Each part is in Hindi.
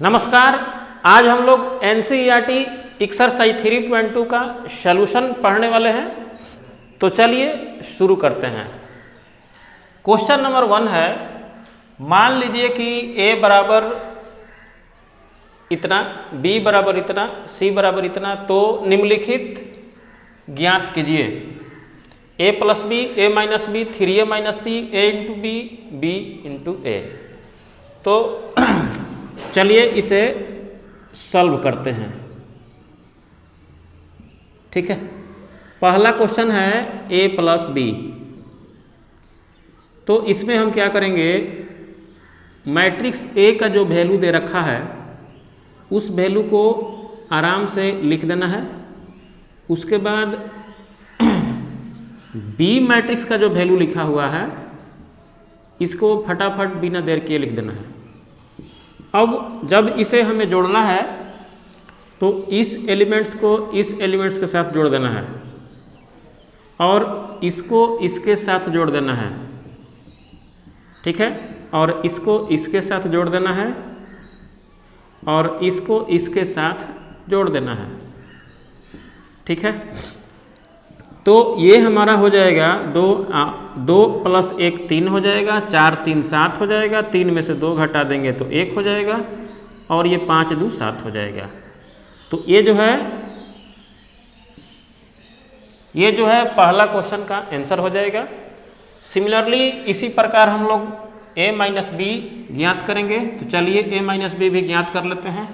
नमस्कार। आज हम लोग एनसीईआरटी एक्सरसाइज 3.2 का सॉल्यूशन पढ़ने वाले हैं। तो चलिए शुरू करते हैं। क्वेश्चन नंबर 1 है, मान लीजिए कि a बराबर इतना, b बराबर इतना, c बराबर इतना, तो निम्नलिखित ज्ञात कीजिए। a plus b, a minus b, 3a minus c, a into b, b into a. तो चलिए इसे सॉल्व करते हैं। ठीक है, पहला क्वेश्चन है a प्लस बी। तो इसमें हम क्या करेंगे, मैट्रिक्स A का जो वैल्यू दे रखा है उस वैल्यू को आराम से लिख देना है। उसके बाद B मैट्रिक्स का जो वैल्यू लिखा हुआ है इसको फटाफट बिना देर किए लिख देना है। अब जब इसे हमें जोड़ना है तो इस एलिमेंट्स को इस एलिमेंट्स के साथ जोड़ देना है और इसको इसके साथ जोड़ देना है। ठीक है, और इसको इसके साथ जोड़ देना है और इसको इसके साथ जोड़ देना है। ठीक है, तो ये हमारा हो जाएगा 2 प्लस 1 3 हो जाएगा, 4 3 7 हो जाएगा, 3 में से 2 घटा देंगे तो 1 हो जाएगा और ये 5 2 7 हो जाएगा। तो ये जो है पहला क्वेश्चन का आंसर हो जाएगा। सिमिलरली इसी प्रकार हम लोग a माइनस बी ज्ञात करेंगे। तो चलिए a माइनस बी भी ज्ञात कर लेते हैं।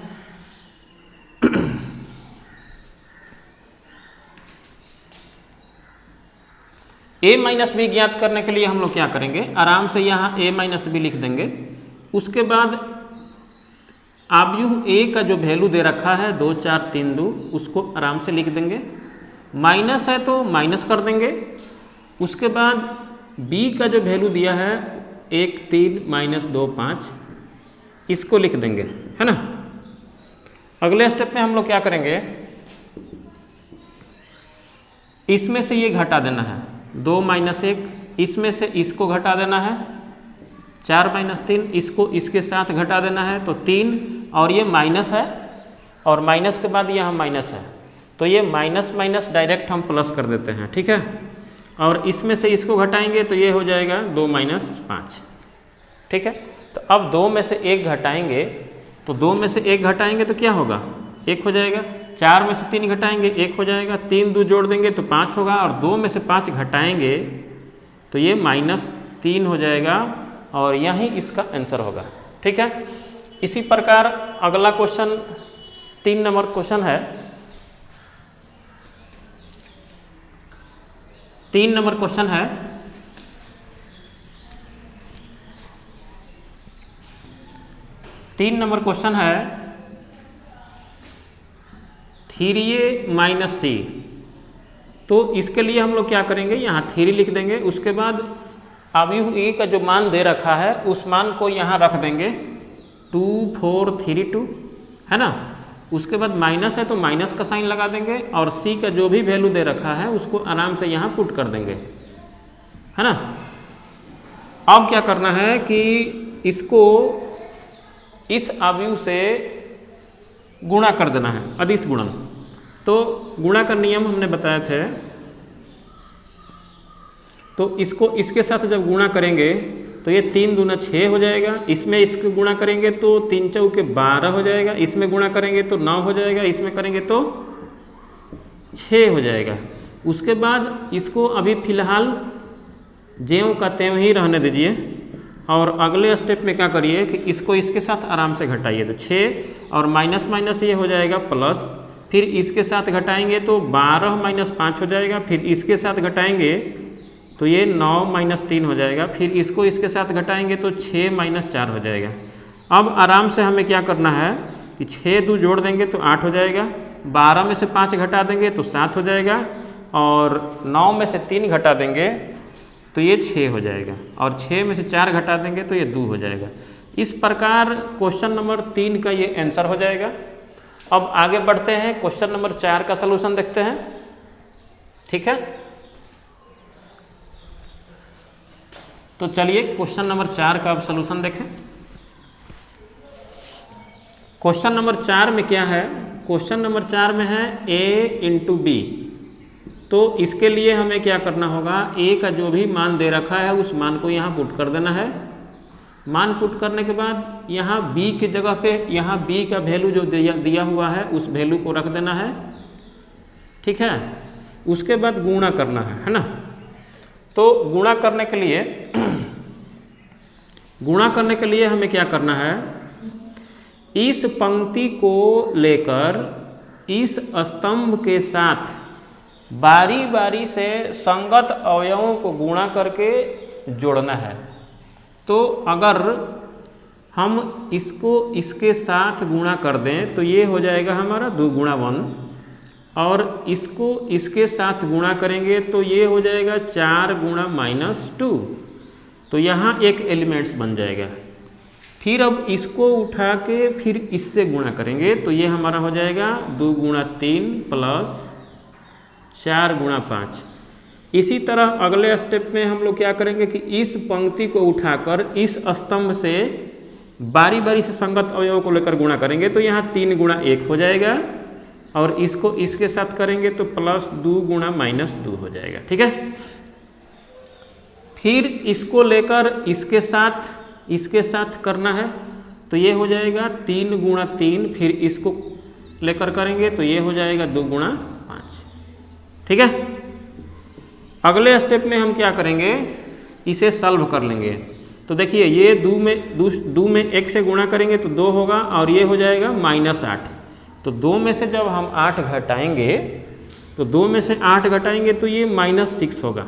a माइनस बी ज्ञात करने के लिए हम लोग क्या करेंगे, आराम से यहाँ a माइनस बी लिख देंगे। उसके बाद आव्यूह a का जो वैल्यू दे रखा है 2 4 3 2, उसको आराम से लिख देंगे। माइनस है तो माइनस कर देंगे। उसके बाद b का जो वैल्यू दिया है 1 3 माइनस 2 5, इसको लिख देंगे, है ना। अगले स्टेप में हम लोग क्या करेंगे, इसमें से ये घटा देना है 2 माइनस 1, इसमें से इसको घटा देना है 4 माइनस 3, इसको इसके साथ घटा देना है तो 3, और ये माइनस है और माइनस के बाद यहाँ माइनस है तो ये माइनस माइनस डायरेक्ट हम प्लस कर देते हैं। ठीक है, और इसमें से इसको घटाएंगे तो ये हो जाएगा 2 माइनस 5। ठीक है, तो अब 2 में से 1 घटाएंगे तो 2 में से 1 घटाएंगे तो क्या होगा, 1 हो जाएगा। 4 में से 3 घटाएंगे 1 हो जाएगा, 3 2 जोड़ देंगे तो 5 होगा, और 2 में से 5 घटाएंगे तो ये -3 हो जाएगा और यही इसका आंसर होगा। ठीक है, इसी प्रकार अगला क्वेश्चन 3 नंबर क्वेश्चन है। 3 नंबर क्वेश्चन है, तीन नंबर क्वेश्चन है 3a माइनस सी। तो इसके लिए हम लोग क्या करेंगे, यहाँ 3 लिख देंगे। उसके बाद आव्यूह a का जो मान दे रखा है उस मान को यहाँ रख देंगे 2 4 3 2, है ना। उसके बाद माइनस है तो माइनस का साइन लगा देंगे और c का जो भी वैल्यू दे रखा है उसको आराम से यहाँ पुट कर देंगे, है ना। अब क्या करना है कि इसको इस आव्यूह से गुणा कर देना है, अदिश गुणन। तो गुणा का नियम हमने बताया थे। तो इसको इसके साथ जब गुणा करेंगे तो ये 3 दूना 6 हो जाएगा। इसमें इसको गुणा करेंगे तो 3 चौके 12 हो जाएगा। इसमें गुणा करेंगे तो 9 हो जाएगा। इसमें करेंगे तो 6 हो जाएगा। उसके बाद इसको अभी फिलहाल ज्यों का त्यों ही रहने दीजिए और अगले स्टेप में क्या करिए कि इसको इसके साथ आराम से घटाइए। तो 6 और माइनस माइनस ये हो जाएगा प्लस, फिर इसके साथ घटाएंगे तो 12 माइनस 5 हो जाएगा। फिर इसके साथ घटाएंगे तो ये 9 माइनस 3 हो जाएगा। फिर इसको इसके साथ घटाएंगे तो 6 माइनस 4 हो जाएगा। अब आराम से हमें क्या करना है कि 6 2 जोड़ देंगे तो 8 हो जाएगा। 12 में से 5 घटा देंगे तो 7 हो जाएगा और 9 में से 3 घटा देंगे तो ये 6 हो जाएगा और 6 में से 4 घटा देंगे तो ये 2 हो जाएगा। इस प्रकार क्वेश्चन नंबर 3 का ये आंसर हो जाएगा। अब आगे बढ़ते हैं, क्वेश्चन नंबर 4 का सलूशन देखते हैं। ठीक है, तो चलिए क्वेश्चन नंबर 4 का अब सलूशन देखें। क्वेश्चन नंबर 4 में क्या है, क्वेश्चन नंबर 4 में है a इंटू बी। तो इसके लिए हमें क्या करना होगा, a का जो भी मान दे रखा है उस मान को यहाँ पुट कर देना है। मान पुट करने के बाद यहाँ b की जगह पे यहाँ b का वैल्यू जो दिया हुआ है उस वैल्यू को रख देना है, ठीक है। उसके बाद गुणा करना है ना। तो गुणा करने के लिए हमें क्या करना है, इस पंक्ति को लेकर इस स्तंभ के साथ बारी बारी से संगत अवयवों को गुणा करके जोड़ना है। तो अगर हम इसको इसके साथ गुणा कर दें तो ये हो जाएगा हमारा 2 गुणा 1, और इसको इसके साथ गुणा करेंगे तो ये हो जाएगा 4 गुणा -2। तो यहाँ एक एलिमेंट्स बन जाएगा। फिर अब इसको उठा के फिर इससे गुणा करेंगे तो ये हमारा हो जाएगा 2 गुणा 3 प्लस 4 गुणा 5। इसी तरह अगले स्टेप में हम लोग क्या करेंगे कि इस पंक्ति को उठाकर इस स्तंभ से बारी बारी से संगत अवयवों को लेकर गुणा करेंगे तो यहाँ 3 गुणा 1 हो जाएगा, और इसको इसके साथ करेंगे तो प्लस 2 गुणा -2 हो जाएगा, ठीक है। फिर इसको लेकर इसके साथ करना है तो ये हो जाएगा 3 गुणा 3, फिर इसको लेकर करेंगे तो ये हो जाएगा 2 गुणा 5, ठीक है। अगले स्टेप में हम क्या करेंगे, इसे सॉल्व कर लेंगे। तो देखिए ये 2 में 1 से गुणा करेंगे तो 2 होगा, और ये हो जाएगा -8। तो 2 में से जब हम 8 घटाएंगे तो 2 में से 8 घटाएंगे तो ये -6 होगा।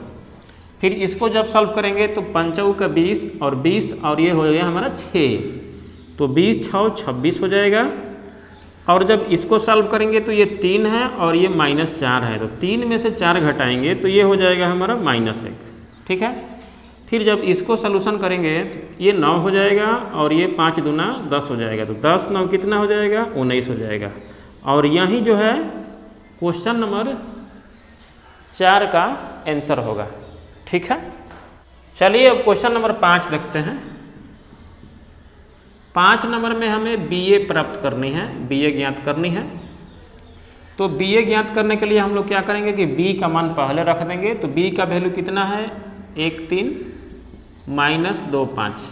फिर इसको जब सॉल्व करेंगे तो 5 का 20 और 20 और ये हो जाएगा हमारा 6, तो 20 6 26 हो जाएगा। और जब इसको सॉल्व करेंगे तो ये 3 है और ये -4 है, तो 3 में से 4 घटाएंगे तो ये हो जाएगा हमारा -1, ठीक है। फिर जब इसको सॉल्यूशन करेंगे तो ये 9 हो जाएगा, और ये 5 दूना 10 हो जाएगा, तो 10 9 कितना हो जाएगा 19 हो जाएगा। और यही जो है क्वेश्चन नंबर 4 का आंसर होगा, ठीक है। चलिए अब क्वेश्चन नंबर 5 देखते हैं। 5 नंबर में हमें BA प्राप्त करनी है, BA ज्ञात करनी है। तो BA ज्ञात करने के लिए हम लोग क्या करेंगे कि B का मान पहले रख देंगे। तो B का वैल्यू कितना है 1 3 -2 5,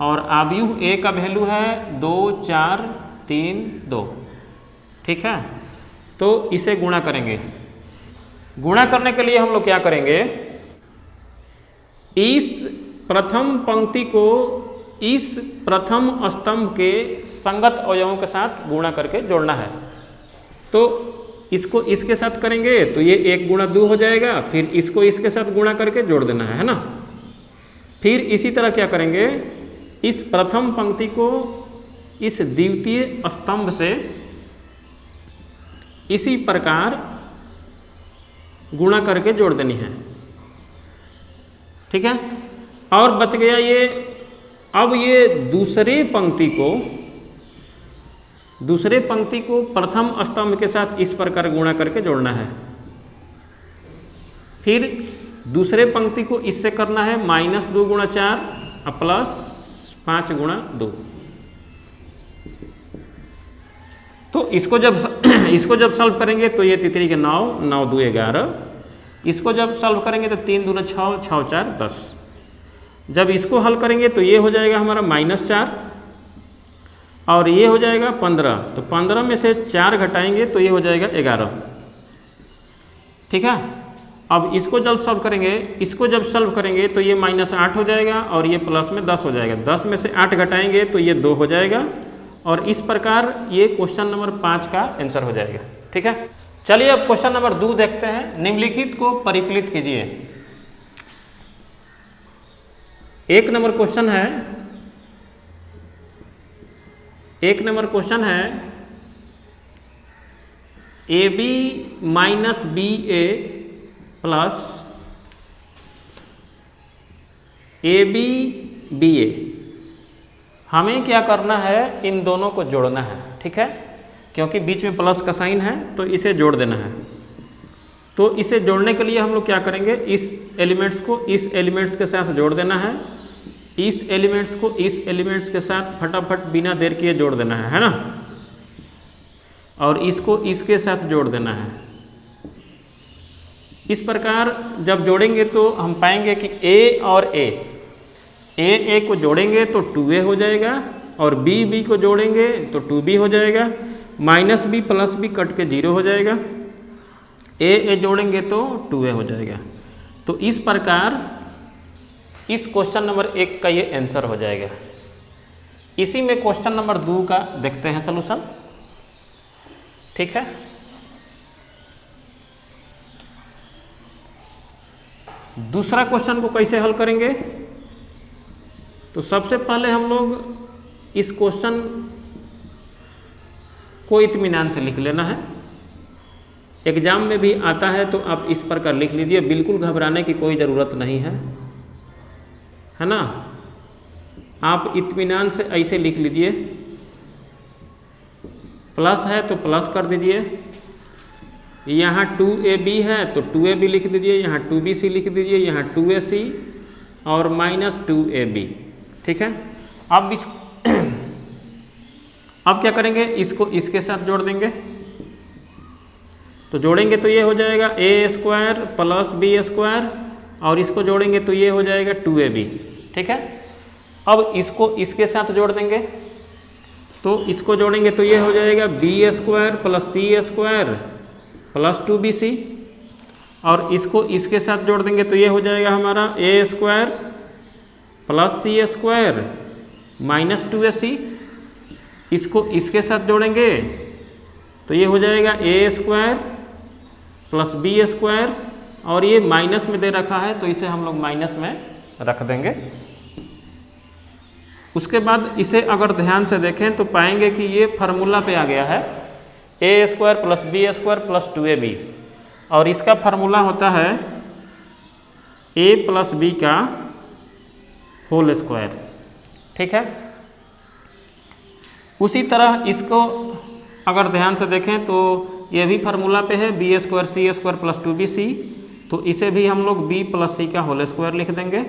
और आव्यूह A का वैल्यू है 2 4 3 2, ठीक है। तो इसे गुणा करेंगे। गुणा करने के लिए हम लोग क्या करेंगे, इस प्रथम पंक्ति को इस प्रथम स्तंभ के संगत अवयवों के साथ गुणा करके जोड़ना है। तो इसको इसके साथ करेंगे तो ये 1 गुणा 2 हो जाएगा, फिर इसको इसके साथ गुणा करके जोड़ देना है ना। फिर इसी तरह क्या करेंगे, इस प्रथम पंक्ति को इस द्वितीय स्तंभ से इसी प्रकार गुणा करके जोड़ देनी है, ठीक है। और बच गया ये, अब ये दूसरे पंक्ति को प्रथम स्तंभ के साथ इस प्रकार गुणा करके जोड़ना है। फिर दूसरे पंक्ति को इससे करना है -2 गुणा 4 प्लस 5 गुणा 2। तो इसको जब सॉल्व करेंगे तो ये तितरी के 9 9 2 11। इसको जब सॉल्व करेंगे तो 3 दूना 6 6 4 10। जब इसको हल करेंगे तो ये हो जाएगा हमारा -4, और ये हो जाएगा 15। तो 15 में से 4 घटाएंगे तो ये हो जाएगा 11, ठीक है। अब इसको जब सॉल्व करेंगे तो ये -8 हो जाएगा, और ये प्लस में 10 हो जाएगा। 10 में से 8 घटाएंगे तो ये 2 हो जाएगा, और इस प्रकार ये क्वेश्चन नंबर 5 का आंसर हो जाएगा, ठीक है। चलिए अब क्वेश्चन नंबर 2 देखते हैं। निम्नलिखित को परिकलित कीजिए। 1 नंबर क्वेश्चन है AB minus BA plus AB BA। हमें क्या करना है, इन दोनों को जोड़ना है, ठीक है। क्योंकि बीच में प्लस का साइन है तो इसे जोड़ देना है। तो इसे जोड़ने के लिए हम लोग क्या करेंगे, इस एलिमेंट्स को इस एलिमेंट्स के साथ जोड़ देना है। इस एलिमेंट्स को इस एलिमेंट्स के साथ फटाफट बिना देर किए जोड़ देना है ना, और इसको इसके साथ जोड़ देना है। इस प्रकार जब जोड़ेंगे तो हम पाएंगे कि a और a को जोड़ेंगे तो 2a हो जाएगा, और b को जोड़ेंगे तो 2b हो जाएगा, minus b plus b cut के 0 हो जाएगा, a जोड़ेंगे तो 2a हो जाएगा। तो इस प्रकार इस क्वेश्चन नंबर 1 का ये आंसर हो जाएगा। इसी में क्वेश्चन नंबर 2 का देखते हैं सलूशन। ठीक है, दूसरा क्वेश्चन को कैसे हल करेंगे? तो सबसे पहले हम लोग इस क्वेश्चन को इत्मीनान से लिख लेना है। एग्जाम में भी आता है तो आप इस प्रकार लिख लीजिए, बिल्कुल घबराने की कोई ज़रूरत नहीं है ना। आप इत्मीनान से ऐसे लिख लीजिए, प्लस है तो प्लस कर दीजिए, यहाँ 2ab है तो 2ab लिख दीजिए, यहाँ 2bc लिख दीजिए, यहाँ 2ac और माइनस 2ab। ठीक है, अब क्या करेंगे, इसको इसके साथ जोड़ देंगे। तो जोड़ेंगे तो ये हो जाएगा a² प्लस b², और इसको जोड़ेंगे तो ये हो जाएगा 2ab। ठीक है, अब इसको इसके साथ जोड़ देंगे, तो इसको जोड़ेंगे तो ये हो जाएगा b² plus c² plus 2bc, और इसको इसके साथ जोड़ देंगे तो ये हो जाएगा हमारा a² plus c² minus 2ac। इसको इसके साथ जोड़ेंगे तो ये हो जाएगा a² प्लस b², और ये माइनस में दे रखा है तो इसे हम लोग माइनस में रख देंगे। उसके बाद इसे अगर ध्यान से देखें तो पाएंगे कि ये फार्मूला पे आ गया है a² plus b² plus 2ab, और इसका फार्मूला होता है a प्लस b का होल स्क्वायर। ठीक है, उसी तरह इसको अगर ध्यान से देखें तो ये भी फार्मूला पे है b² c² प्लस 2bc, तो इसे भी हम लोग b प्लस c का होल स्क्वायर लिख देंगे।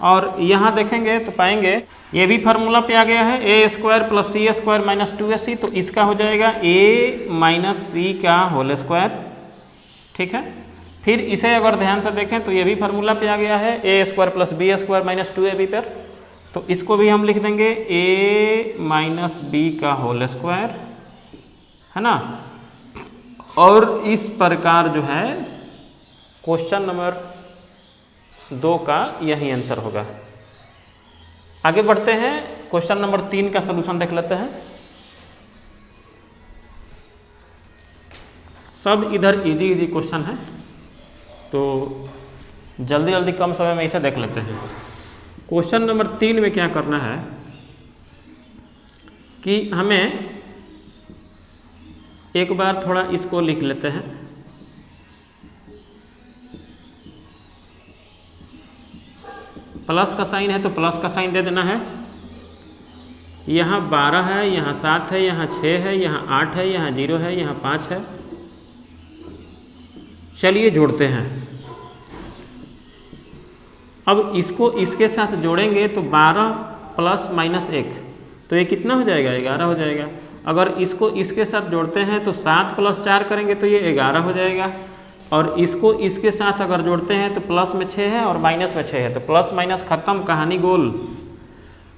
और यहाँ देखेंगे तो पाएंगे ये भी फार्मूला पे आ गया है a² plus c² minus 2ac, तो इसका हो जाएगा a माइनस c का होल स्क्वायर। ठीक है, फिर इसे अगर ध्यान से देखें तो ये भी फार्मूला पे आ गया है a² plus b² minus 2ab पर, तो इसको भी हम लिख देंगे a माइनस b का होल स्क्वायर, है ना। और इस प्रकार जो है क्वेश्चन नंबर 2 का यही आंसर होगा। आगे बढ़ते हैं, क्वेश्चन नंबर 3 का सलूशन देख लेते हैं। सब इधर इजी इजी क्वेश्चन है, तो जल्दी जल्दी कम समय में इसे देख लेते हैं। क्वेश्चन नंबर 3 में क्या करना है कि हमें एक बार थोड़ा इसको लिख लेते हैं। प्लस का साइन है तो प्लस का साइन दे देना है। यहाँ 12 है, यहाँ 7 है, यहाँ 6 है, यहाँ 8 है, यहाँ 0 है, यहाँ 5 है। चलिए जोड़ते हैं। अब इसको इसके साथ जोड़ेंगे तो 12 प्लस माइनस 1, तो ये कितना हो जाएगा, 11 हो जाएगा। अगर इसको इसके साथ जोड़ते हैं तो 7 प्लस 4 करेंगे तो ये 11 हो जाएगा, और इसको इसके साथ अगर जोड़ते हैं तो प्लस में 6 है और माइनस में 6 है, तो प्लस माइनस खत्म, कहानी गोल।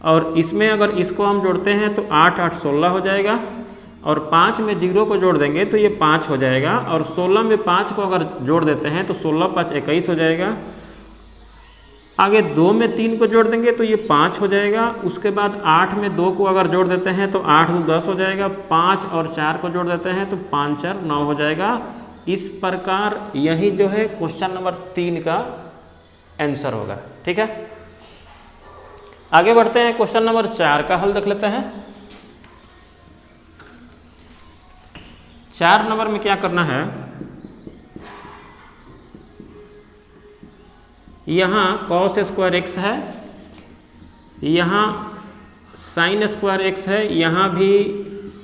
और इसमें अगर इसको हम जोड़ते हैं तो 8 8 16 हो जाएगा, और 5 में 0 को जोड़ देंगे तो ये 5 हो जाएगा, और 16 में 5 को अगर जोड़ देते हैं तो 16 5 21 हो जाएगा। आगे 2 में 3 को जोड़ देंगे तो ये 5 हो जाएगा। उसके बाद 8 में 2 को अगर जोड़ देते हैं तो 8 2 10 हो जाएगा। 5 और 4 को जोड़ देते हैं तो 5 4 9 हो जाएगा। इस प्रकार यही जो है क्वेश्चन नंबर 3 का आंसर होगा। ठीक है, आगे बढ़ते हैं, क्वेश्चन नंबर 4 का हल देख लेते हैं। 4 नंबर में क्या करना है, यहाँ cos स्क्वायर x है, यहाँ साइन स्क्वायर x है, यहाँ भी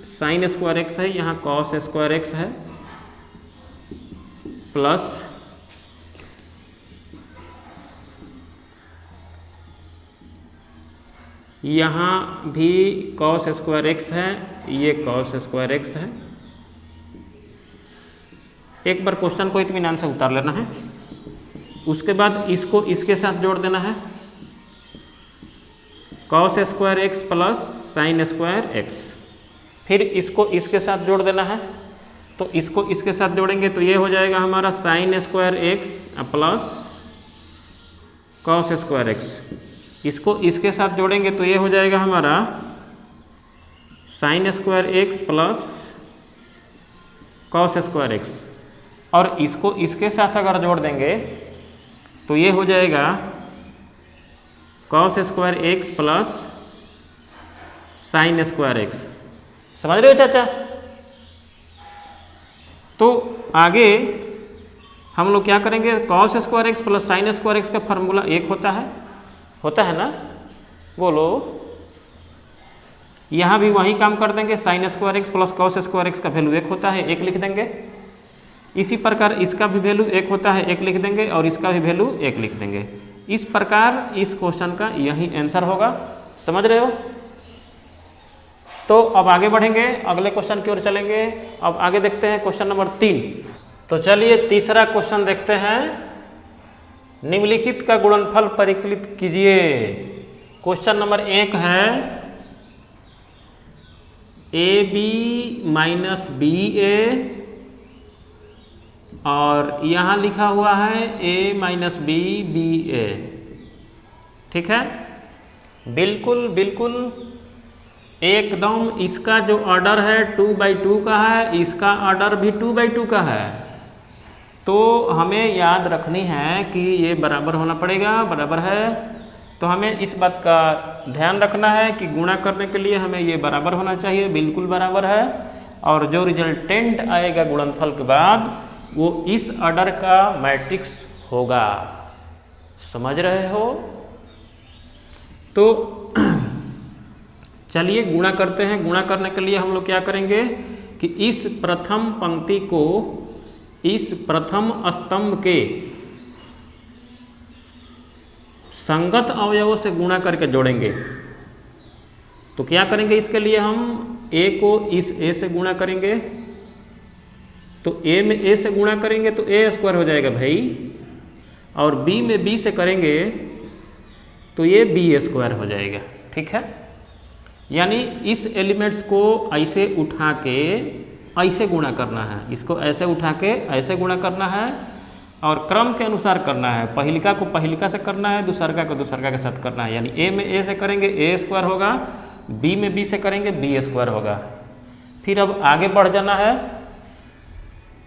साइन स्क्वायर x है, यहाँ cos स्क्वायर x है, प्लस यहाँ भी cos स्क्वायर एक्स है, ये cos स्क्वायर एक्स है। एक बार क्वेश्चन को इत्मीनान से उतार लेना है, उसके बाद इसको इसके साथ जोड़ देना है, cos square x plus sine square x. फिर इसको इसके साथ जोड़ देना है, तो इसको इसके साथ जोड़ेंगे तो ये हो जाएगा हमारा sine square x plus cos square x. इसको इसके साथ जोड़ेंगे तो ये हो जाएगा हमारा sine square x plus cos square x. और इसको इसके साथ अगर जोड़ देंगे तो ये हो जाएगा cos square x plus sine square x. समझ रहे हो चाचा? तो आगे हम लोग क्या करेंगे, cos square x plus sine square x का फार्मूला एक होता है ना, बोलो। यहाँ भी वही काम कर देंगे, sine square x plus cos square x का वैल्यू एक होता है, एक लिख देंगे। इसी प्रकार इसका भी वैल्यू एक होता है, एक लिख देंगे, और इसका भी वैल्यू एक लिख देंगे। इस प्रकार इस क्वेश्चन का यही आंसर होगा। समझ रहे हो? तो अब आगे बढ़ेंगे, अगले क्वेश्चन की ओर चलेंगे। अब आगे देखते हैं क्वेश्चन नंबर 3। तो चलिए तीसरा क्वेश्चन देखते हैं। निम्नलिखित का गुणनफल परिकलित कीजिए। क्वेश्चन नंबर 1 है AB माइनस BA, और यहाँ लिखा हुआ है A माइनस B BA। ठीक है, बिल्कुल एकदम इसका जो ऑर्डर है 2/2 का है, इसका ऑर्डर भी 2/2 का है। तो हमें याद रखनी है कि ये बराबर होना पड़ेगा, बराबर है। तो हमें इस बात का ध्यान रखना है कि गुणा करने के लिए हमें ये बराबर होना चाहिए, बिल्कुल बराबर है। और जो रिजल्टेंट आएगा गुणनफल के बाद वो इस ऑर्डर का मैट्रिक्स होगा। समझ रहे हो? तो चलिए गुणा करते हैं। गुणा करने के लिए हम लोग क्या करेंगे कि इस प्रथम पंक्ति को इस प्रथम स्तंभ के संगत अवयवों से गुणा करके जोड़ेंगे। तो क्या करेंगे, इसके लिए हम A को इस A से गुणा करेंगे। तो A में A से गुणा करेंगे तो A स्क्वायर हो जाएगा भाई, और B में B से करेंगे तो ये B स्क्वायर हो जाएगा। ठीक है, यानी इस एलिमेंट्स को ऐसे उठा के ऐसे गुणा करना है, इसको ऐसे उठा के ऐसे गुणा करना है, और क्रम के अनुसार करना है। पहिलिका को पहिलिका से करना है, दूसरका को दूसरका के साथ करना है। यानी A में A से करेंगे A स्क्वायर होगा, B में B से करेंगे B स्क्वायर होगा। फिर अब आगे बढ़ जाना है,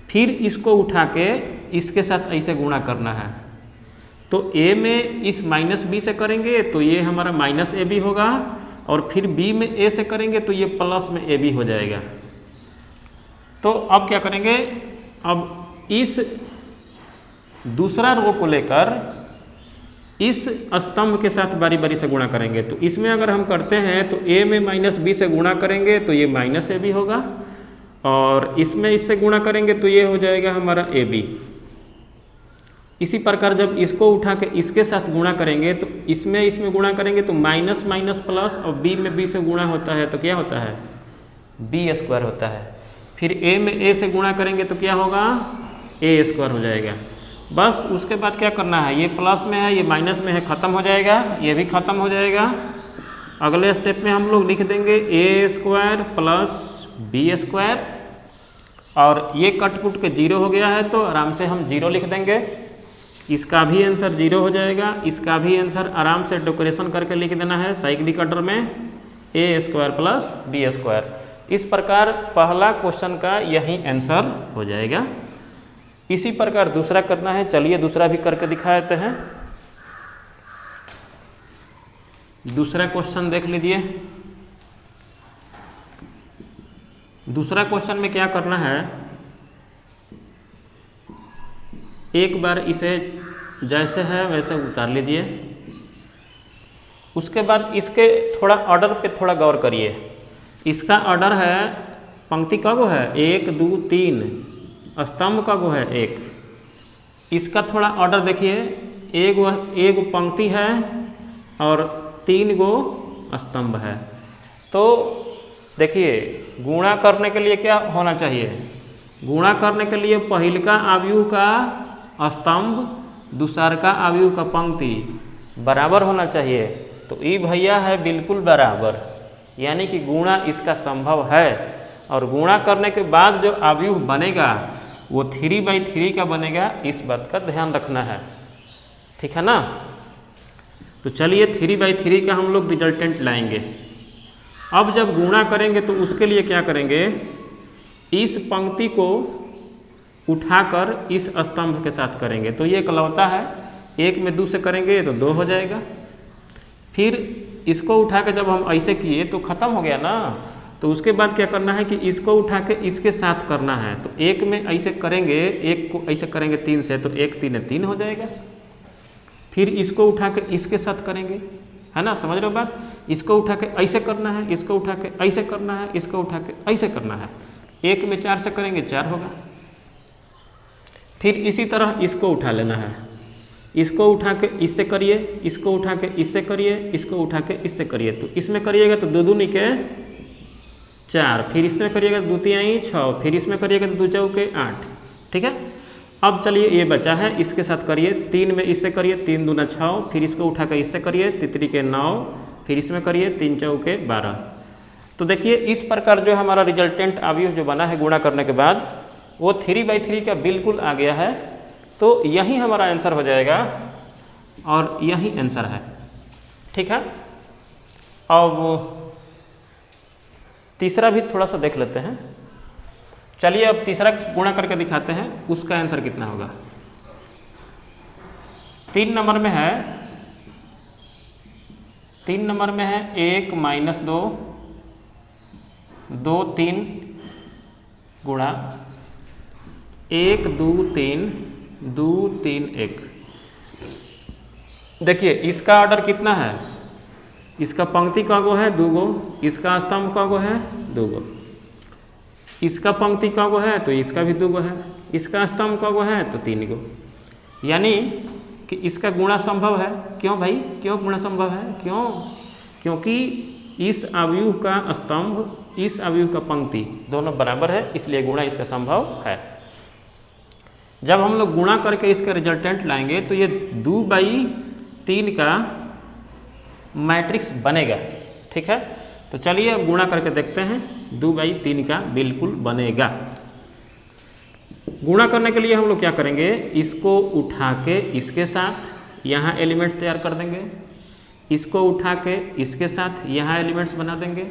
फिर इसको उठा के इसके साथ ऐसे गुणा करना है। तो A में इस माइनस B से करेंगे तो ये हमारा माइनस AB होगा, और फिर B में A से करेंगे तो ये प्लस में AB हो जाएगा। तो अब क्या करेंगे, अब इस दूसरा रो को लेकर इस स्तंभ के साथ बारी बारी से गुणा करेंगे। तो इसमें अगर हम करते हैं तो A में माइनस B से गुणा करेंगे तो ये माइनस AB होगा, और इसमें इससे गुणा करेंगे तो ये हो जाएगा हमारा AB। इसी प्रकार जब इसको उठा के इसके साथ गुणा करेंगे तो इसमें गुणा करेंगे तो माइनस माइनस प्लस, और B में B से गुणा होता है तो क्या होता है, B स्क्वायर होता है। फिर A में A से गुणा करेंगे तो क्या होगा, A स्क्वायर हो जाएगा। बस उसके बाद क्या करना है, ये प्लस में है, ये माइनस में है, ख़त्म हो जाएगा, ये भी ख़त्म हो जाएगा। अगले स्टेप में हम लोग लिख देंगे A square plus B square, और ये कट कुट के 0 हो गया है तो आराम से हम 0 लिख देंगे। इसका भी आंसर 0 हो जाएगा, इसका भी आंसर आराम से डेकोरेशन करके लिख देना है साइक्लिक ऑर्डर में, A square plus B square. इस प्रकार पहला क्वेश्चन का यही आंसर हो जाएगा। इसी प्रकार दूसरा करना है, चलिए दूसरा भी करके दिखा देते हैं। दूसरा क्वेश्चन देख लीजिए। दूसरा क्वेश्चन में क्या करना है, एक बार इसे जैसे है वैसे उतार लीजिए। उसके बाद इसके थोड़ा ऑर्डर पे थोड़ा गौर करिए। इसका ऑर्डर है, पंक्ति का गो है 1 2 3, स्तंभ का गो है 1। इसका थोड़ा ऑर्डर देखिए, एक पंक्ति है और 3 गो स्तंभ है। तो देखिए गुणा करने के लिए क्या होना चाहिए, गुणा करने के लिए पहिलका अवयव का स्तंभ दूसरका अवयव का पंक्ति बराबर होना चाहिए। तो ई भैया है बिल्कुल बराबर, यानी कि गुणा इसका संभव है। और गुणा करने के बाद जो अवयव बनेगा वो 3/3 का बनेगा, इस बात का ध्यान रखना है, ठीक है ना। तो चलिए 3/3 का हम लोग रिजल्टेंट लाएंगे। अब जब गुणा करेंगे तो उसके लिए क्या करेंगे, इस पंक्ति को उठाकर इस स्तंभ के साथ करेंगे। तो ये इकलौता है, 1 में 2 से करेंगे तो 2 हो जाएगा। फिर इसको उठा के जब हम ऐसे किए तो ख़त्म हो गया ना। तो उसके बाद क्या करना है कि इसको उठा के इसके साथ करना है। तो 1 में ऐसे करेंगे, 1 को ऐसे करेंगे 3 से, तो 1 3 3 हो जाएगा। फिर इसको उठा के इसके साथ करेंगे, है ना, समझ रहे हो बात। इसको उठा के ऐसे करना है, इसको उठा के ऐसे करना है, इसको उठा के ऐसे करना है। 1 में 4 से करेंगे 4 होगा। फिर इसी तरह इसको उठा लेना है, इसको उठा के इससे करिए, इसको उठा के इससे करिए, इसको उठा के इससे करिए। तो इसमें करिएगा तो 2 दूनी के 4, फिर इसमें करिएगा 2 तिहाई 6, फिर इसमें करिएगा तो 2 चौके 8, ठीक है। अब चलिए ये बचा है, इसके साथ करिए, 3 में इससे करिए, 3 दूना 6, फिर इसको उठा के इससे करिए, तितरी के 9, फिर इसमें करिए 3 चौके 12। तो देखिए इस प्रकार जो हमारा रिजल्टेंट अवयव जो बना है गुणा करने के बाद वो 3/3 का बिल्कुल आ गया है। तो यही हमारा आंसर हो जाएगा और यही आंसर है, ठीक है। अब तीसरा भी थोड़ा सा देख लेते हैं। चलिए अब तीसरा गुणा करके दिखाते हैं, उसका आंसर कितना होगा। 3 नंबर में है, 3 नंबर में है 1 - 2 2 3 गुणा 1 2 3 2 3 1। देखिए इसका ऑर्डर कितना है, इसका पंक्ति का गो है 2 गो, इसका स्तंभ का गो है 2 गो, इसका पंक्ति का गो है तो इसका भी 2 गो है, इसका स्तंभ का गो है तो 3 गो। यानी कि इसका गुणा संभव है। क्यों भाई, क्यों गुणा संभव है, क्यों, क्योंकि इस अवयव का स्तंभ इस अवयव का पंक्ति दोनों बराबर है, इसलिए गुणा इसका संभव है। जब हम लोग गुणा करके इसका रिजल्टेंट लाएंगे तो ये 2/3 का मैट्रिक्स बनेगा, ठीक है। तो चलिए अब गुणा करके देखते हैं, 2/3 का बिल्कुल बनेगा। गुणा करने के लिए हम लोग क्या करेंगे, इसको उठा के इसके साथ यहाँ एलिमेंट्स तैयार कर देंगे, इसको उठा के इसके साथ यहाँ एलिमेंट्स बना देंगे,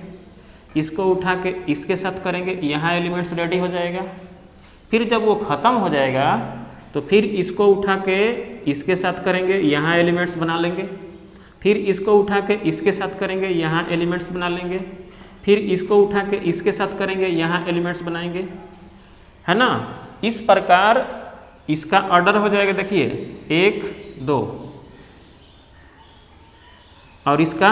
इसको उठा के इसके साथ करेंगे, यहाँ एलिमेंट्स रेडी हो जाएगा। फिर जब वो ख़त्म हो जाएगा तो फिर इसको उठा के इसके साथ करेंगे, यहाँ एलिमेंट्स बना लेंगे, फिर इसको उठा के इसके साथ करेंगे, यहाँ एलिमेंट्स बना लेंगे, फिर इसको उठा के इसके साथ करेंगे, यहाँ एलिमेंट्स बनाएंगे, है ना। इस प्रकार इसका ऑर्डर हो जाएगा, देखिए 1 2, और इसका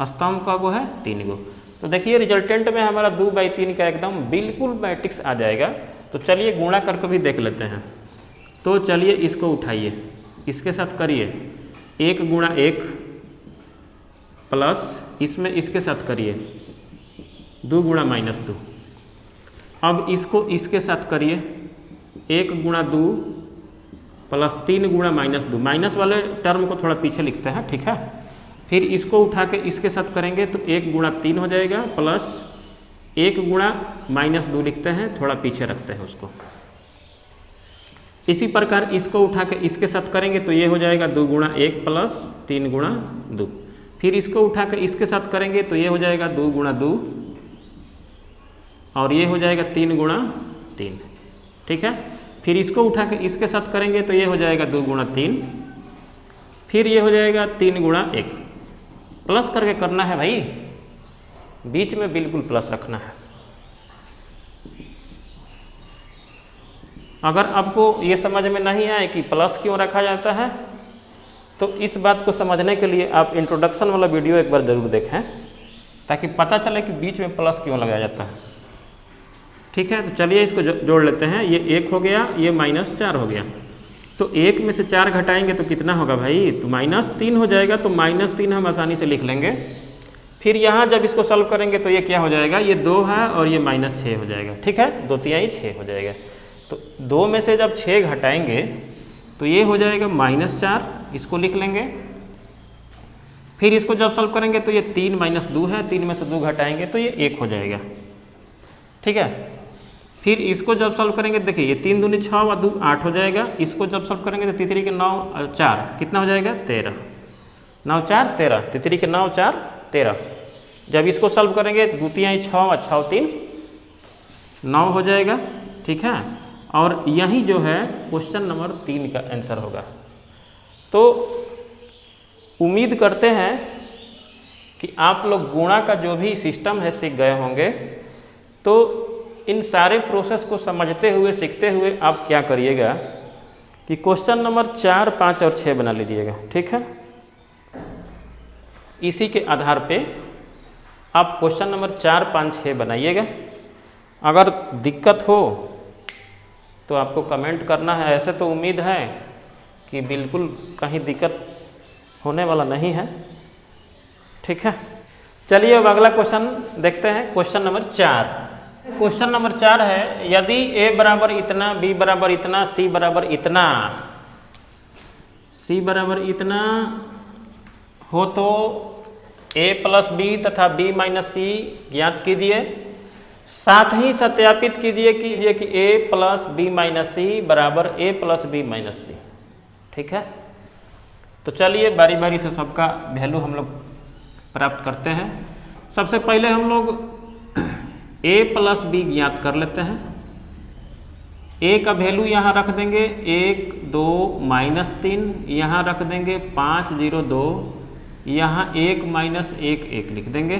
स्तंभ का गो है 3 गो। तो देखिए रिजल्टेंट में हमारा 2/3 का एकदम बिल्कुल मैट्रिक्स आ जाएगा। तो चलिए गुणा करके भी देख लेते हैं। तो चलिए इसको उठाइए, इसके साथ करिए, 1 गुणा 1 प्लस इसमें इसके साथ करिए 2 गुणा -2। अब इसको इसके साथ करिए, 1 गुणा 2 प्लस 3 गुणा -2। माइनस वाले टर्म को थोड़ा पीछे लिखते हैं, ठीक है। फिर इसको उठा के इसके साथ करेंगे तो 1 गुणा 3 हो जाएगा, प्लस 1 गुणा -2 लिखते हैं, थोड़ा पीछे रखते हैं उसको। इसी प्रकार इसको उठा के इसके साथ करेंगे तो ये हो जाएगा 2 गुणा 1 प्लस 3 गुणा 2। फिर इसको उठा के इसके साथ करेंगे तो ये हो जाएगा 2 गुणा 2, और ये हो जाएगा 3 गुणा 3, ठीक है। फिर इसको उठा के इसके साथ करेंगे तो ये हो जाएगा 2 गुणा 3, फिर ये हो जाएगा 3 गुणा 1। प्लस करके करना है भाई, बीच में बिल्कुल प्लस रखना है। अगर आपको ये समझ में नहीं आए कि प्लस क्यों रखा जाता है तो इस बात को समझने के लिए आप इंट्रोडक्शन वाला वीडियो एक बार ज़रूर देखें, ताकि पता चले कि बीच में प्लस क्यों लगाया जाता है, ठीक है। तो चलिए इसको जोड़ लेते हैं। ये 1 हो गया, ये -4 हो गया। तो 1 में से 4 घटाएंगे तो कितना होगा भाई, तो -3 हो जाएगा। तो -3 हम आसानी से लिख लेंगे, फिर यहाँ जब इसको सॉल्व करेंगे तो ये क्या हो जाएगा, ये 2 है और ये -6 हो जाएगा। ठीक है, 2 तिहाई 6 हो जाएगा। तो 2 में से जब 6 घटाएंगे तो ये हो जाएगा -4, इसको लिख लेंगे। फिर इसको जब सॉल्व करेंगे तो ये 3 - 2 है, 3 में से 2 घटाएंगे तो ये 1 हो जाएगा। ठीक है, फिर इसको जब सॉल्व करेंगे, देखिए ये 3 दूनी 6 और 2 8 हो जाएगा। इसको जब सॉल्व करेंगे तो तितरी के 9 और 4 कितना हो जाएगा, 13। 9 4 13, तितरी के 9 4 13। जब इसको सॉल्व करेंगे तो 2 तिहाई 6 और 6 3 9 हो जाएगा। ठीक है, और यही जो है क्वेश्चन नंबर 3 का आंसर होगा। तो उम्मीद करते हैं कि आप लोग गुणा का जो भी सिस्टम है सीख गए होंगे। तो इन सारे प्रोसेस को समझते हुए सीखते हुए आप क्या करिएगा कि क्वेश्चन नंबर 4 5 और 6 बना लीजिएगा। ठीक है, इसी के आधार पे आप क्वेश्चन नंबर 4 5 6 बनाइएगा। अगर दिक्कत हो तो आपको कमेंट करना है। ऐसे तो उम्मीद है कि बिल्कुल कहीं दिक्कत होने वाला नहीं है। ठीक है, चलिए अब अगला क्वेश्चन देखते हैं। क्वेश्चन नंबर 4, क्वेश्चन नंबर 4 है, यदि a बराबर इतना, b बराबर इतना, c बराबर इतना, c बराबर इतना हो तो a प्लस b तथा b माइनस c ज्ञात कीजिए। साथ ही सत्यापित कीजिए कि a plus b minus c बराबर a plus b minus c। ठीक है, तो चलिए बारी बारी से सबका वैल्यू हम लोग प्राप्त करते हैं। सबसे पहले हम लोग a प्लस b ज्ञात कर लेते हैं। a का वैल्यू यहाँ रख देंगे 1 2 -3, यहाँ रख देंगे 5 0 2, यहाँ 1 -1 1 लिख देंगे।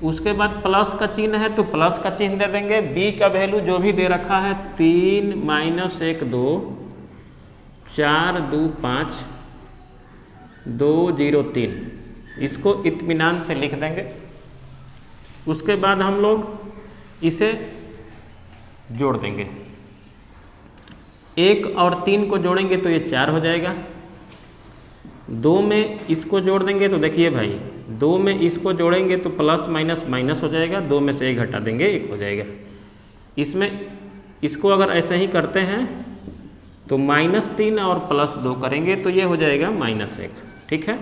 उसके बाद प्लस का चिन्ह है तो प्लस का चिन्ह दे देंगे। b का वैल्यू जो भी दे रखा है 3 -1 2, 4 2 5 2 0 3, इसको इत्मीनान से लिख देंगे। उसके बाद हम लोग इसे जोड़ देंगे। 1 और 3 को जोड़ेंगे तो ये 4 हो जाएगा। 2 में इसको जोड़ देंगे तो देखिए भाई 2 में इसको जोड़ेंगे तो प्लस माइनस माइनस हो जाएगा। 2 में से 1 घटा देंगे 1 हो जाएगा। इसमें इसको अगर ऐसे ही करते हैं तो -3 और +2 करेंगे तो ये हो जाएगा -1। ठीक है,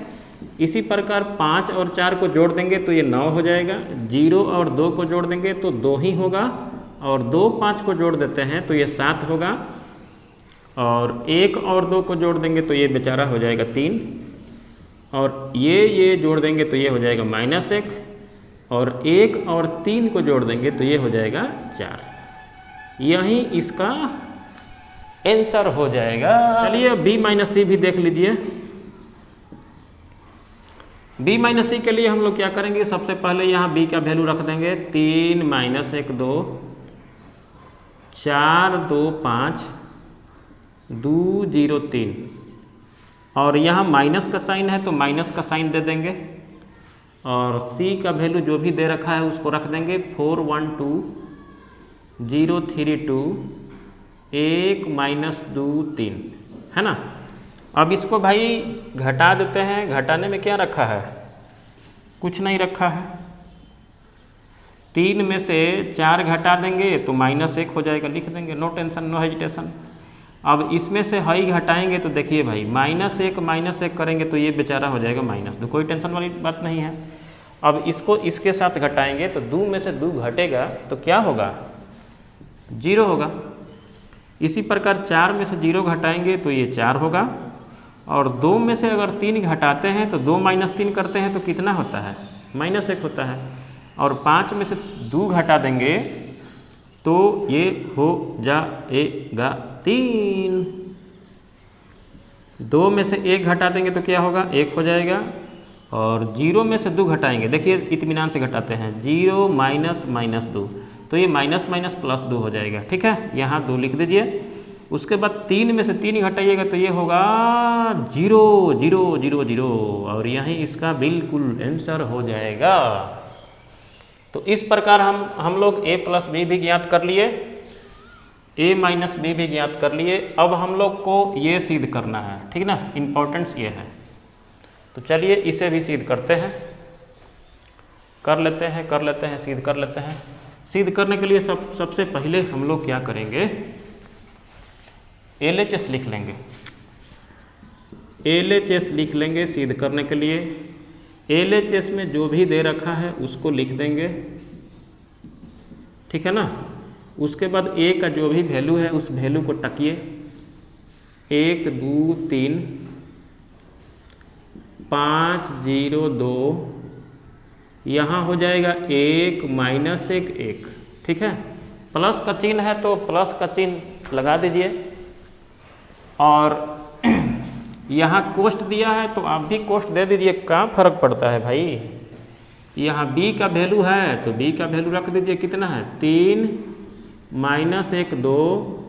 इसी प्रकार 5 और 4 को जोड़ देंगे तो ये 9 हो जाएगा। 0 और 2 को जोड़ देंगे तो 2 ही होगा, और 2 5 को जोड़ देते हैं तो ये 7 होगा, और 1 और 2 को जोड़ देंगे तो ये बेचारा हो जाएगा 3, और ये जोड़ देंगे तो ये हो जाएगा -1, और 1 और 3 को जोड़ देंगे तो ये हो जाएगा 4। यही इसका आंसर हो जाएगा। चलिए b माइनस सी भी देख लीजिए। b माइनस सी के लिए हम लोग क्या करेंगे, सबसे पहले यहाँ b का वैल्यू रख देंगे 3 -1 2, 4 2 5 2 0 3, और यहाँ माइनस का साइन है तो माइनस का साइन दे देंगे, और c का वैल्यू जो भी दे रखा है उसको रख देंगे 4 1 2 0 3 2 1 -2 3, है ना। अब इसको भाई घटा देते हैं। घटाने में क्या रखा है, कुछ नहीं रखा है। 3 में से 4 घटा देंगे तो -1 हो जाएगा, लिख देंगे, नो टेंशन नो हेजिटेशन। अब इसमें से हई घटाएंगे तो देखिए भाई -1 करेंगे तो ये बेचारा हो जाएगा -2, कोई टेंशन वाली बात नहीं है। अब इसको इसके साथ घटाएंगे तो 2 में से 2 घटेगा तो क्या होगा, 0 होगा। इसी प्रकार 4 में से 0 घटाएंगे तो ये 4 होगा, और 2 में से अगर 3 घटाते हैं तो 2 -3 करते हैं तो कितना होता है, -1 होता है, और 5 में से 2 घटा देंगे तो ये हो जाएगा 3। 2 में से 1 घटा देंगे तो क्या होगा, 1 हो जाएगा, और 0 में से 2 घटाएंगे, देखिए इत्मीनान से घटाते हैं, 0 -2 तो ये माइनस माइनस +2 हो जाएगा। ठीक है, यहाँ 2 लिख दीजिए। उसके बाद 3 में से 3 घटाइएगा तो ये होगा 0 0 0 0, और यही इसका बिल्कुल आंसर हो जाएगा। तो इस प्रकार हम लोग a प्लस b भी ज्ञात कर लिए, a माइनस b भी ज्ञात कर लिए। अब हम लोग को ये सिद्ध करना है, ठीक ना, इम्पोर्टेंस ये है। तो चलिए इसे भी सिद्ध करते हैं। कर लेते हैं, सिद्ध कर लेते हैं। सिद्ध करने के लिए सबसे पहले हम लोग क्या करेंगे, LHS लिख लेंगे। LHS लिख लेंगे सिद्ध करने के लिए। LHS में जो भी दे रखा है उसको लिख देंगे, ठीक है ना। उसके बाद A का जो भी वैल्यू है उस वैल्यू को टकिए, 1 2 3 5 0 2, यहाँ हो जाएगा 1 -1 1, ठीक है। प्लस का चिन्ह है तो प्लस का चिन्ह लगा दीजिए, और यहाँ कोष्ट दिया है तो आप भी कोष्ट दे दीजिए, क्या फर्क पड़ता है भाई। यहाँ B का वैल्यू है तो B का वैल्यू रख दीजिए, कितना है 3 -1 2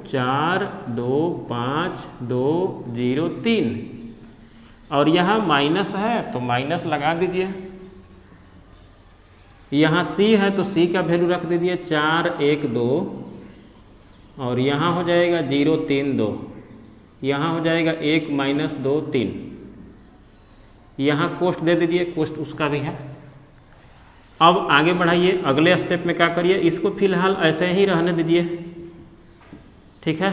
4 2 5 2 0 3, और यहाँ माइनस है तो माइनस लगा दीजिए। यहाँ C है तो C का वैल्यू रख दीजिए 4 1 2, और यहाँ हो जाएगा 0 3 2, यहाँ हो जाएगा 1 -2 3। यहाँ कोष्ट दे दीजिए, कोष्ट उसका भी है। अब आगे बढ़ाइए, अगले स्टेप में क्या करिए, इसको फिलहाल ऐसे ही रहने दीजिए, ठीक है।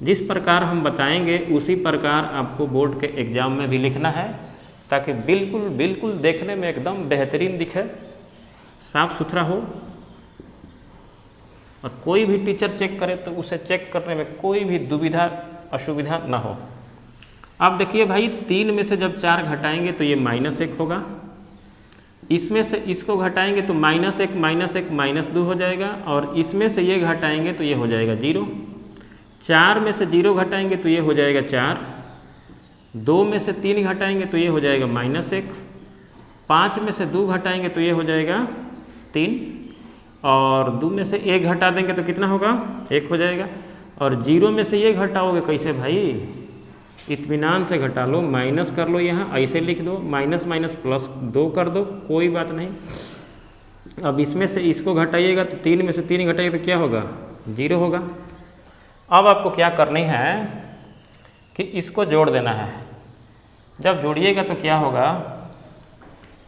जिस प्रकार हम बताएंगे उसी प्रकार आपको बोर्ड के एग्ज़ाम में भी लिखना है, ताकि बिल्कुल बिल्कुल देखने में एकदम बेहतरीन दिखे, साफ सुथरा हो, और कोई भी टीचर चेक करे तो उसे चेक करने में कोई भी दुविधा असुविधा ना हो। अब देखिए भाई, 3 में से जब 4 घटाएंगे तो ये -1 होगा, इसमें से इसको घटाएंगे तो -1 -1 -2 हो जाएगा, और इसमें से ये घटाएंगे तो ये हो जाएगा 0। 4 में से 0 घटाएंगे तो ये हो जाएगा 4, 2 में से 3 घटाएंगे तो ये हो जाएगा -1, 5 में से 2 घटाएंगे तो ये हो जाएगा 3, और 2 में से 1 घटा देंगे तो कितना होगा 1 हो जाएगा, और 0 में से ये घटाओगे कैसे भाई, इत्मीनान से घटा लो, माइनस कर लो, यहाँ ऐसे लिख दो, माइनस माइनस प्लस 2 कर दो, कोई बात नहीं। अब इसमें से इसको घटाइएगा तो 3 में से 3 घटाइएगा तो क्या होगा 0 होगा। अब आपको क्या करनी है कि इसको जोड़ देना है। जब जोड़िएगा तो क्या होगा,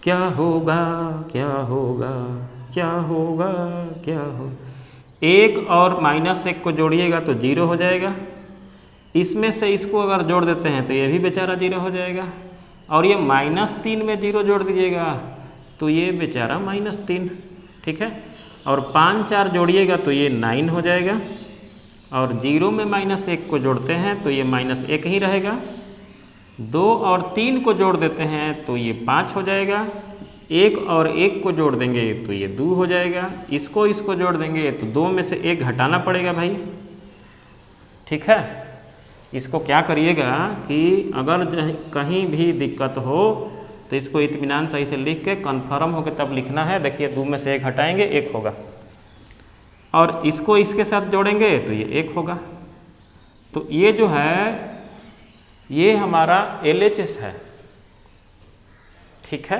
क्या होगा क्या होगा क्या होगा क्या हो, 1 और -1 को जोड़िएगा तो 0 हो जाएगा। इसमें से इसको अगर जोड़ देते हैं तो ये भी बेचारा 0 हो जाएगा, और ये -3 में 0 जोड़ दीजिएगा तो ये बेचारा -3, ठीक है। और 5 4 जोड़िएगा तो ये 9 हो जाएगा, और 0 में -1 को जोड़ते हैं तो ये -1 ही रहेगा। 2 और 3 को जोड़ देते हैं तो ये 5 हो जाएगा, 1 और 1 को जोड़ देंगे तो ये 2 हो जाएगा, इसको जोड़ देंगे तो 2 में से 1 घटाना पड़ेगा भाई, ठीक है। इसको क्या करिएगा कि अगर कहीं भी दिक्कत हो तो इसको इत्मीनान सही से लिख के कन्फर्म होकर तब लिखना है। देखिए 2 में से 1 हटाएंगे 1 होगा, और इसको इसके साथ जोड़ेंगे तो ये 1 होगा। तो ये जो है ये हमारा LHS है, ठीक है,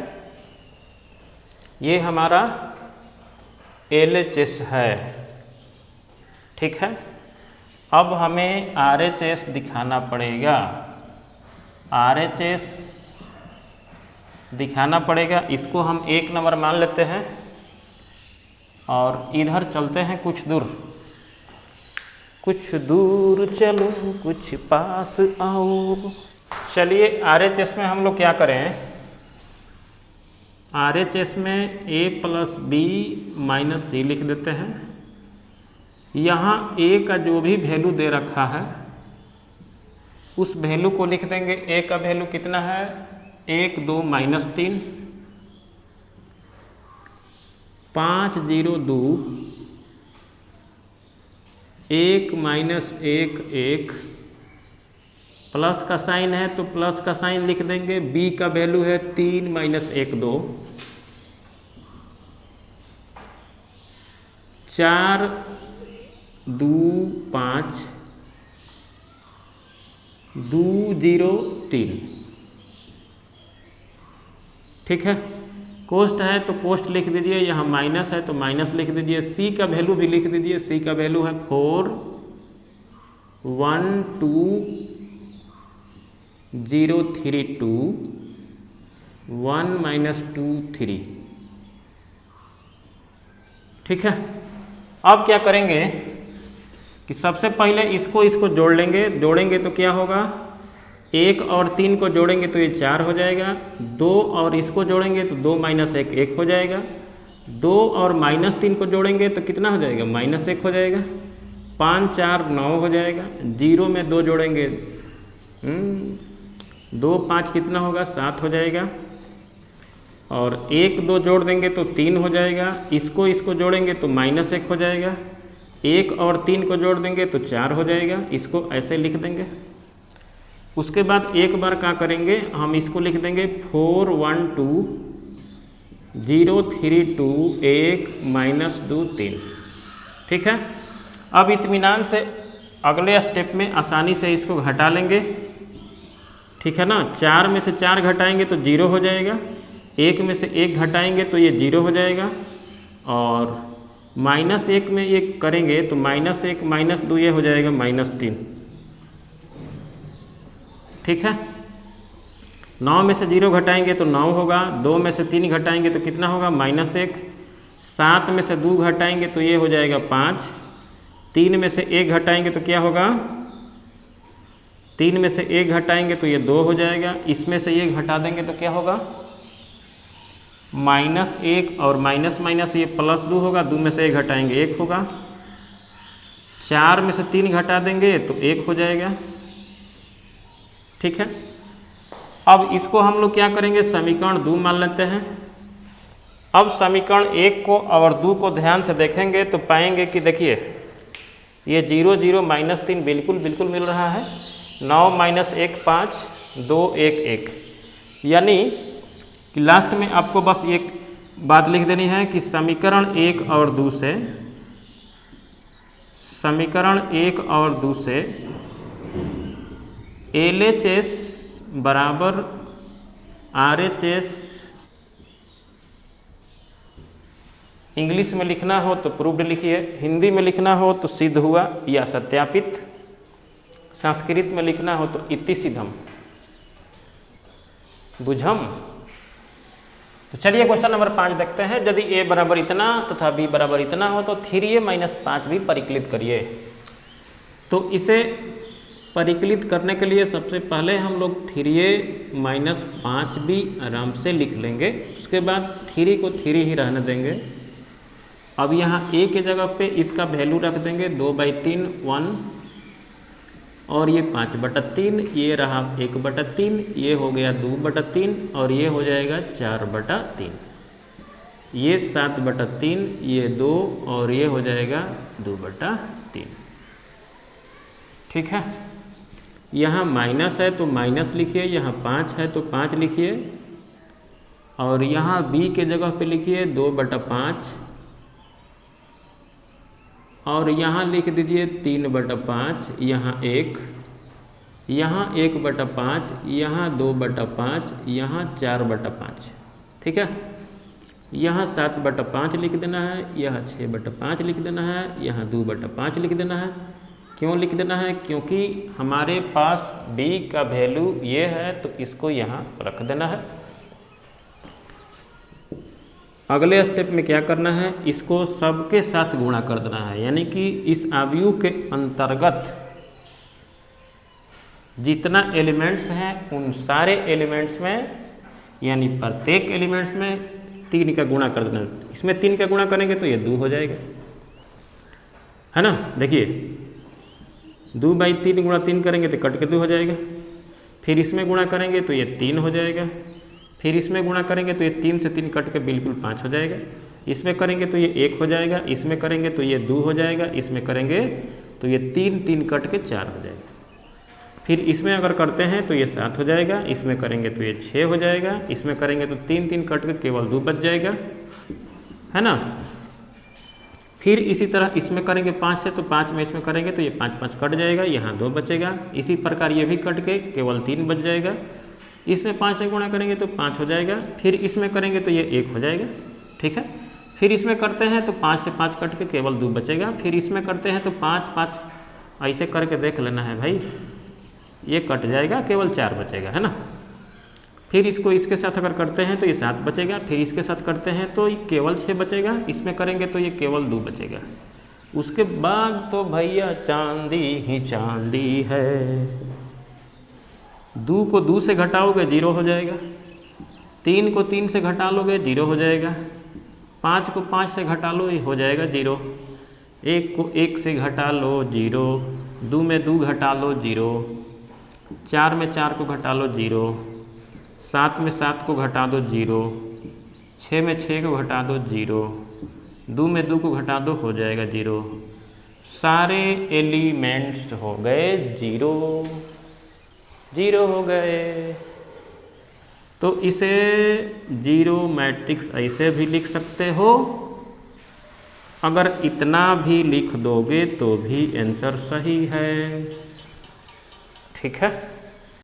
ये हमारा LHS है, ठीक है। अब हमें RHS दिखाना पड़ेगा, RHS दिखाना पड़ेगा। इसको हम 1 नंबर मान लेते हैं, और इधर चलते हैं कुछ दूर चलो कुछ पास आओ। चलिए RHS में हम लोग क्या करें, RHS में A + B - C लिख देते हैं। यहाँ A का जो भी वैल्यू दे रखा है उस वैल्यू को लिख देंगे। A का वैल्यू कितना है 1 2 -3, 5 0 2, 1 -1 1, प्लस का साइन है तो प्लस का साइन लिख देंगे। B का वैल्यू है 3 -1 2, 4 2 5 2 0 3, ठीक है। कोष्ट है तो कोष्ट लिख दीजिए, यहाँ माइनस है तो माइनस लिख दीजिए। C का वैल्यू भी लिख दीजिए, C का वैल्यू है 4 1 2 0 3 2 1 -2 3, ठीक है। अब क्या करेंगे कि सबसे पहले इसको जोड़ेंगे तो क्या होगा, 1 और 3 को जोड़ेंगे तो ये 4 हो जाएगा, 2 और इसको जोड़ेंगे तो 2 - 1 1 हो जाएगा, 2 और -3 को जोड़ेंगे तो कितना हो जाएगा, -1 हो जाएगा, 5 4 9 हो जाएगा, 0 में 2 जोड़ेंगे 2 5 कितना होगा, 7 हो जाएगा, और 1 2 जोड़ देंगे तो 3 हो जाएगा, इसको जोड़ेंगे तो -1 हो जाएगा, 1 और 3 को जोड़ देंगे तो 4 हो जाएगा, इसको ऐसे लिख देंगे। उसके बाद एक बार क्या करेंगे, हम इसको लिख देंगे 4 1 2 0 3 2 1 -2 3। ठीक है। अब इत्मीनान से अगले स्टेप में आसानी से इसको घटा लेंगे। ठीक है ना, 4 में से 4 घटाएंगे तो 0 हो जाएगा, 1 में से 1 घटाएंगे तो ये 0 हो जाएगा, और -1 में ये करेंगे तो -1 -2 ये हो जाएगा -3। ठीक है। 9 में से 0 घटाएंगे तो 9 होगा, 2 में से 3 घटाएंगे तो कितना होगा, -1, 7 में से 2 घटाएंगे तो ये हो जाएगा 5, 3 में से 1 घटाएंगे तो क्या होगा, 3 में से 1 घटाएंगे तो ये 2 हो जाएगा, इसमें से 1 घटा देंगे तो क्या होगा, -1 और माइनस ये +2 होगा, 2 में से 1 घटाएंगे 1 होगा, 4 में से 3 घटा देंगे तो 1 हो जाएगा। ठीक है। अब इसको हम लोग क्या करेंगे, समीकरण 2 मान लेते हैं। अब समीकरण 1 को और 2 को ध्यान से देखेंगे तो पाएंगे कि देखिए ये 0 0 -3 बिल्कुल मिल रहा है, 9 - 1 5 2 1 1, यानी कि लास्ट में आपको बस एक बात लिख देनी है कि समीकरण 1 और 2 से LHS बराबर RHS इंग्लिश में लिखना हो तो प्रूव्ड लिखिए, हिंदी में लिखना हो तो सिद्ध हुआ या सत्यापित, संस्कृत में लिखना हो तो इति सिद्धम, बुझम। तो चलिए क्वेश्चन नंबर 5 देखते हैं। यदि a बराबर इतना तथा b बराबर इतना हो तो 3a - 5 भी परिकलित करिए। तो इसे परिकलित करने के लिए सबसे पहले हम लोग 3a - 5 भी आराम से लिख लेंगे, उसके बाद 3 को 3 ही रहने देंगे। अब यहाँ a के जगह पे इसका वैल्यू रख देंगे 2/3 1, और ये 5/3, ये रहा 1/3, ये हो गया 2/3, और ये हो जाएगा 4/3, ये 7/3, ये 2, और ये हो जाएगा 2/3। ठीक है। यहाँ माइनस है तो माइनस लिखिए, यहाँ 5 है तो 5 लिखिए, और यहाँ b के जगह पे लिखिए 2/5, और यहाँ लिख दीजिए 3/5, यहाँ 1, यहाँ 1/5, यहाँ 2/5, यहाँ 4/5। ठीक है। यहाँ 7/5 लिख देना है, यहाँ 6/5 लिख देना है, यहाँ 2/5 लिख देना है। क्यों लिख देना है, क्योंकि हमारे पास b का वैल्यू ये है तो इसको यहाँ रख देना है। अगले स्टेप में क्या करना है, इसको सबके साथ गुणा कर देना है, यानी कि इस अवयव के अंतर्गत जितना एलिमेंट्स हैं उन सारे एलिमेंट्स में, यानी प्रत्येक एलिमेंट्स में 3 का गुणा कर देना। इसमें 3 का गुणा करेंगे तो ये 2 हो जाएगा, है ना। देखिए 2/3 × 3 करेंगे तो कट के 2 हो जाएगा, फिर इसमें गुणा करेंगे तो ये 3 हो जाएगा, फिर इसमें गुणा करेंगे तो ये 3 से 3 कट के बिल्कुल 5 हो जाएगा, इसमें करेंगे तो ये 1 हो जाएगा, इसमें करेंगे तो ये 2 हो जाएगा, इसमें करेंगे तो ये 3 कट के 4 हो जाएगा, फिर इसमें अगर करते हैं तो ये 7 हो जाएगा, इसमें करेंगे तो ये 6 हो जाएगा, इसमें करेंगे तो 3 कट के केवल 2 बच जाएगा, है ना। फिर इसी तरह इसमें करेंगे 5 से तो 5 में इसमें करेंगे तो ये 5 कट जाएगा, यहाँ 2 बचेगा, इसी प्रकार ये भी कट के केवल 3 बच जाएगा, इसमें 5 से गुणा करेंगे तो 5 हो जाएगा, फिर इसमें करेंगे तो ये 1 हो जाएगा। ठीक है। फिर इसमें करते हैं तो 5 से 5 कट के केवल 2 बचेगा, फिर इसमें करते हैं तो 5 ऐसे करके देख लेना है भाई, ये कट जाएगा, केवल 4 बचेगा, है ना। फिर इसको इसके साथ अगर करते हैं तो ये 7 बचेगा, फिर इसके साथ करते हैं तो ये केवल 6 बचेगा, इसमें करेंगे तो ये केवल 2 बचेगा। उसके बाद तो भैया चांदी ही चांदी है। 2 को 2 से घटाओगे 0 हो जाएगा, 3 को 3 से घटा लोगे 0 हो जाएगा, 5 को 5 से घटा लो ये हो जाएगा 0, 1 को 1 से घटा लो 0, 2 में 2 घटा लो 0, 4 में 4 को घटा लो 0, 7 में 7 को घटा दो 0, 6 में 6 को घटा दो 0, 2 में 2 को घटा दो हो जाएगा 0। सारे एलिमेंट्स हो गए 0, 0 हो गए। तो इसे 0 मैट्रिक्स ऐसे भी लिख सकते हो, अगर इतना भी लिख दोगे तो भी आंसर सही है। ठीक है।